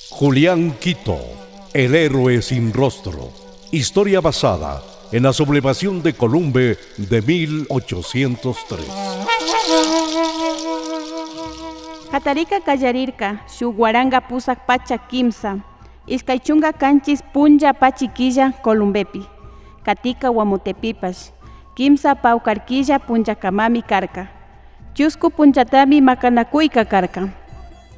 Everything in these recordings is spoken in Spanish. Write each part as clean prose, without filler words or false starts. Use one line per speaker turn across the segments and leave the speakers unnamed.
Julián Quito, el héroe sin rostro. Historia basada en la sublevación de Columbe de 1803.
Hatarika kallarirka, shuk waranga pusak pacha kimsa. Iskaychunga kanchis punja pachiquilla Columbepi. Katika Guamotepipash. Kimsa paukarquilla punjakamami karka. Chusku punchatami macanacuyka karka.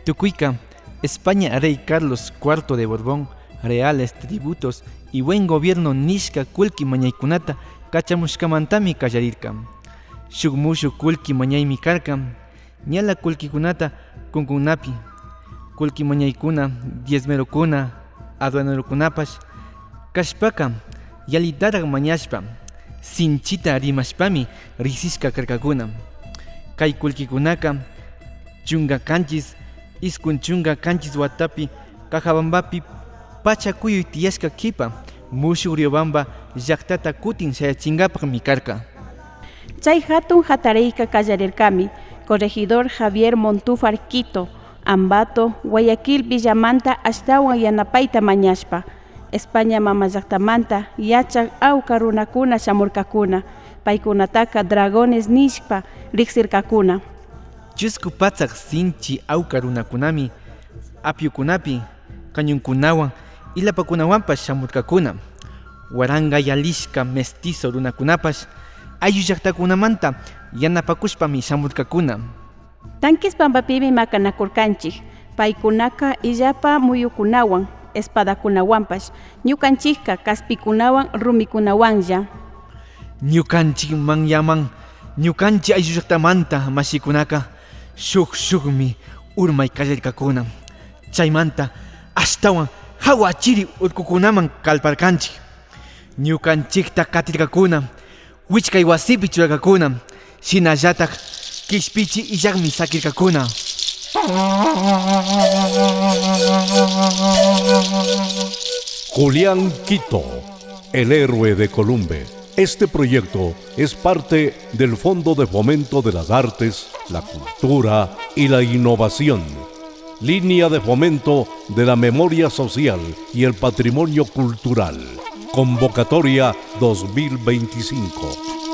Tucuica, España, Rey Carlos IV de Borbón, reales tributos y buen gobierno nishka kulki mañaykunata kachamushkamantami kallarirka. Shukmushu kulki mañaymi karka, ñala kulkikunata kunkunapi, kulki mañaykuna, diezmerokuna, aduanerokunapash, kashpaka, yalitaraq mañashpa, sinchita rimashpami risishka karkakuna. Kay kulkikunaka, chunga kanchis, iskun chunga kanchis watapi, Cajabambapi, pachakuyu tiyashka kipa, mushuk Riobamba, llaktata kutin shayachingapaq mikarka.
Chay hatun hatareyka kallarirkami, corregidor Javier Montúfar Quito, Ambato, Guayaquil Villamanta ashtawan yanapayta mañashpa, España mama llaktamanta yachaq awqa runakuna shamurkakuna, paykunataka dragones nishpa riqsirkakuna.
Chusku patzaq sinchi awqa runakunami, apyukunapi, kañunkunawan, ilapakunawanpash shamurkakuna, waranga yalishka mestizo runakunapash, ayu llaqtakunamanta yanapakushpami shamurkakuna.
Tankis pampapimi makanakurkanchik, paykunaka illapa muyukunawan, espadakunawanpash, ñukanchikka kaspikunawan rumikunawanlla.
Ñukanchik manyaman, ñukanchik ayu llaqtamanta mashikunaka, shukmi urmay kallarkakuna. Chaymanta ashtawan hawachiri urkukunaman kalparkanchik. Ñukanchikta katirkakuna, wichkay wasipi churarkakuna, shinallatak kishpichi illaqmi sakirkakuna.
Julián Quito, el héroe de Columbe. Este proyecto es parte del Fondo de Fomento de las Artes, la Cultura y la Innovación. Línea de Fomento de la Memoria Social y el Patrimonio Cultural. Convocatoria 2025.